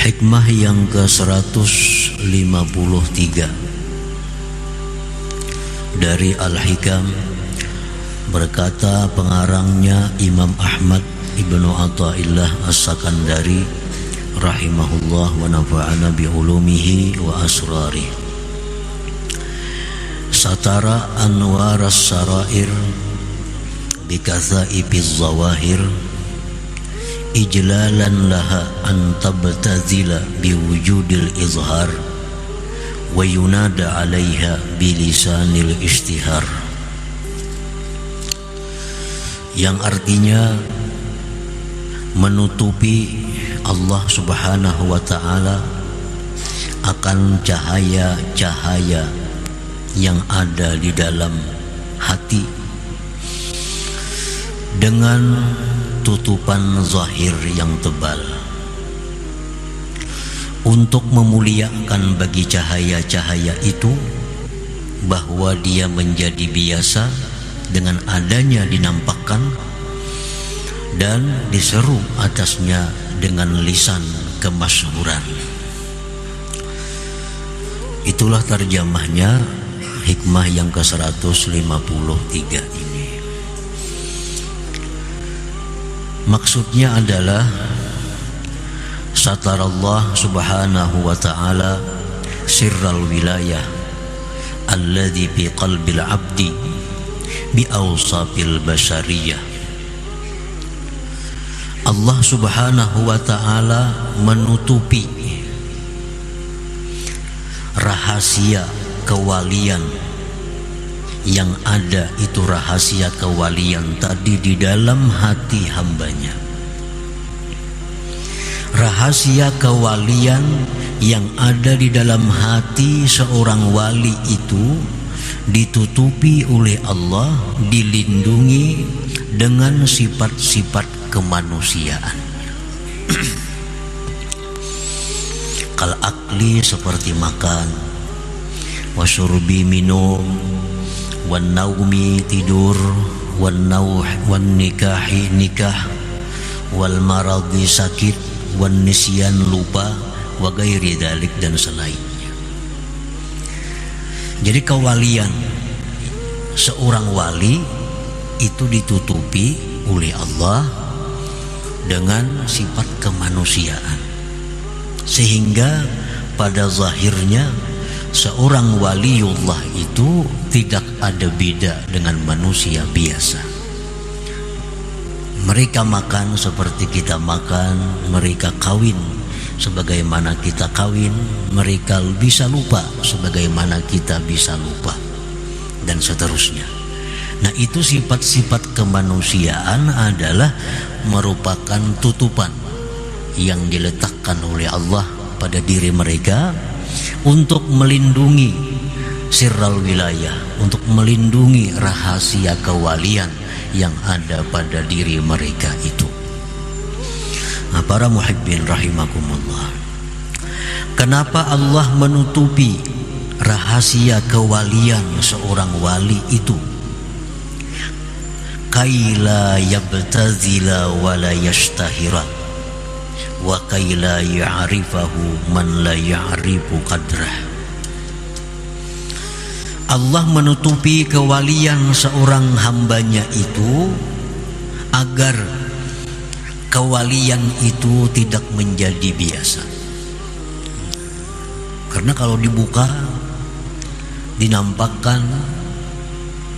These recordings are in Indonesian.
Hikmah yang ke-153 dari Al-Hikam, berkata pengarangnya Imam Ahmad Ibnu Athaillah As-Sakandari rahimahullah wa nafa'ana bi ulumihi wa asrarih. Satara anwar as-sarair bi kathaibiz zawahir ijlalan laha an tabtazila biwujudil izhar wa yunada alaiha bilisanil istihar, yang artinya menutupi Allah subhanahu wa ta'ala akan cahaya-cahaya yang ada di dalam hati dengan tutupan zahir yang tebal, untuk memuliakan bagi cahaya-cahaya itu bahwa dia menjadi biasa dengan adanya dinampakkan dan diseru atasnya dengan lisan kemasyhuran. Itulah terjemahnya hikmah yang ke-153 ini. Maksudnya adalah satarallah subhanahu wa ta'ala sirral wilayah alladhi bi qalbil abdi bi awsafil bashariyah. Allah subhanahu wa ta'ala menutupi rahasia kewalian yang ada, itu rahasia kewalian tadi di dalam hati hambanya. Rahasia kewalian yang ada di dalam hati seorang wali itu ditutupi oleh Allah, dilindungi dengan sifat-sifat kemanusiaan. Kal akli, seperti makan, wasyurbi, minum, wan naumi, tidur, wan nauh, wan nikahi, nikah, wal maradi, sakit, wan nisyan, lupa, wa gairi dalik, dan selainnya. Jadi kewalian seorang wali itu ditutupi oleh Allah dengan sifat kemanusiaan, sehingga pada zahirnya seorang waliullah itu tidak ada beda dengan manusia biasa. Mereka makan seperti kita makan, mereka kawin sebagaimana kita kawin, mereka bisa lupa sebagaimana kita bisa lupa, dan seterusnya. Nah, itu sifat-sifat kemanusiaan adalah merupakan tutupan yang diletakkan oleh Allah pada diri mereka untuk melindungi sirral wilayah, untuk melindungi rahasia kewalian yang ada pada diri mereka itu. Nah, para muhibbin rahimakumullah, kenapa Allah menutupi rahasia kewalian seorang wali itu? Kaila yabtazila wa la yashtahira wa kaila ya'rifahu man la ya'rifu qadrah. Allah menutupi kewalian seorang hambanya itu agar kewalian itu tidak menjadi biasa. Karena kalau dibuka, dinampakkan,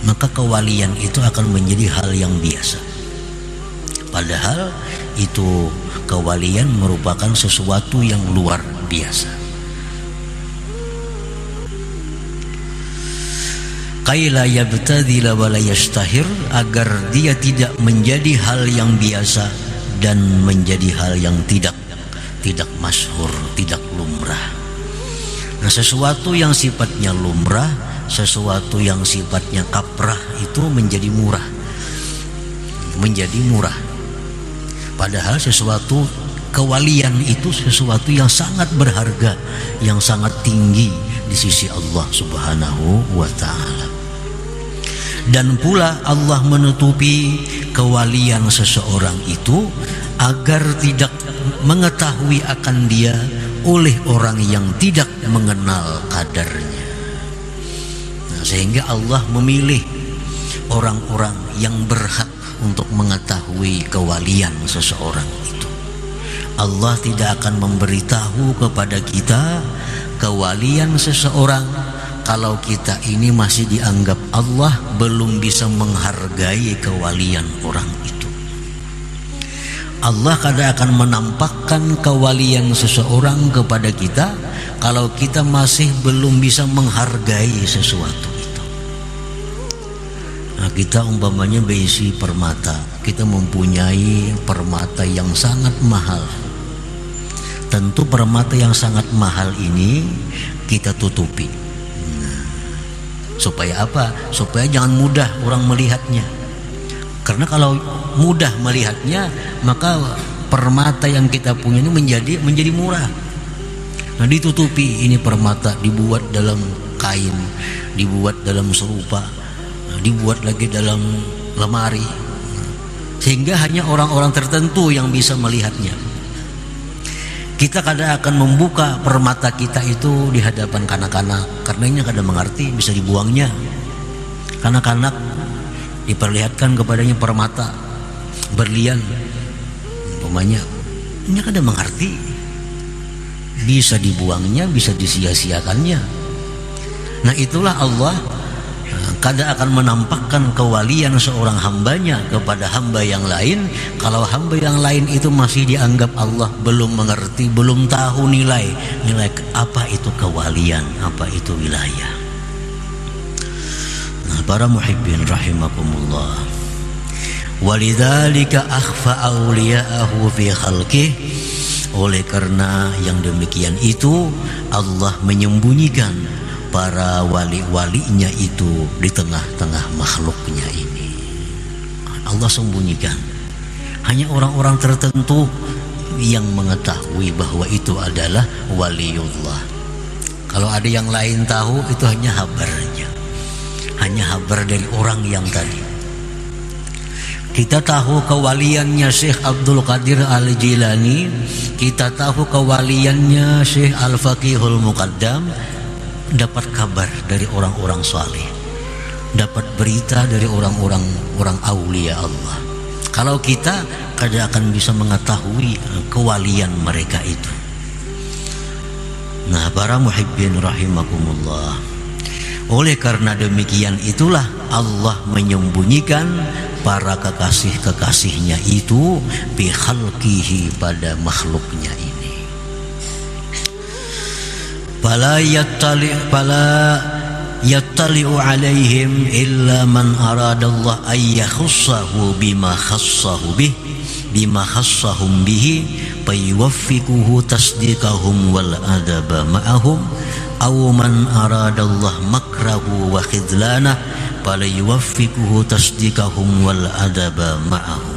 maka kewalian itu akan menjadi hal yang biasa. Padahal itu kewalian merupakan sesuatu yang luar biasa. Kaila yabtadila wa la yashtahir, agar dia tidak menjadi hal yang biasa dan menjadi hal yang tidak masyhur, tidak lumrah. Nah, sesuatu yang sifatnya lumrah, sesuatu yang sifatnya kaprah itu menjadi murah. Padahal sesuatu kewalian itu sesuatu yang sangat berharga, yang sangat tinggi di sisi Allah Subhanahu wa ta'ala. Dan pula Allah menutupi kewalian seseorang itu agar tidak mengetahui akan dia oleh orang yang tidak mengenal kadarnya. Nah, sehingga Allah memilih orang-orang yang berhak untuk mengetahui kewalian seseorang itu. Allah tidak akan memberitahu kepada kita kewalian seseorang kalau kita ini masih dianggap Allah belum bisa menghargai kewalian orang itu. Allah kadang akan menampakkan kewalian seseorang kepada kita kalau kita masih belum bisa menghargai sesuatu itu. Nah, kita umpamanya berisi permata, kita mempunyai permata yang sangat mahal. Tentu permata yang sangat mahal ini kita tutupi. Supaya apa? Supaya jangan mudah orang melihatnya. Karena kalau mudah melihatnya, maka permata yang kita punya ini menjadi murah. Nah, ditutupi, ini permata dibuat dalam kain, dibuat dalam serupa, dibuat lagi dalam lemari, sehingga hanya orang-orang tertentu yang bisa melihatnya. Kita kadang akan membuka permata kita itu di hadapan kanak-kanak, karena ini kadang mengerti bisa dibuangnya. Kanak-kanak diperlihatkan kepadanya permata berlian, umpamanya ini kadang mengerti bisa dibuangnya, bisa disia-siakannya. Nah, itulah Allah kadang akan menampakkan kewalian seorang hambanya kepada hamba yang lain kalau hamba yang lain itu masih dianggap Allah belum mengerti, belum tahu nilai apa itu kewalian, apa itu wilayah. Nah, para muhibbin rahimakumullah, walidzalika akhfa awliya'ahu fi khalqih, oleh karena yang demikian itu Allah menyembunyikan para wali-walinya itu di tengah-tengah makhluknya ini. Allah sembunyikan, hanya orang-orang tertentu yang mengetahui bahwa itu adalah waliullah. Kalau ada yang lain tahu, itu hanya habarnya, hanya habar dari orang yang tadi. Kita tahu kewaliannya Syekh Abdul Qadir Al-Jilani, kita tahu kewaliannya Syekh Al-Faqihul Muqaddam, dapat kabar dari orang-orang saleh, dapat berita dari orang-orang aulia Allah. Kalau kita kadang akan bisa mengetahui kewalian mereka itu. Nah, para muhibbin rahimakumullah, oleh karena demikian itulah Allah menyembunyikan para kekasih-kekasihnya itu bi khalqihi, pada makhluknya ini. Fala yattali'u alaihim illa man aradallah ay yakhussahu bima khassahu bih, bima khassahum bihi, fayuwaffiquhu tasdiqahum wal adaba ma'ahum, aw man aradallah makrahu wa khidlanah fala yuwaffiquhu tasdiqahum wal adaba ma'ahum.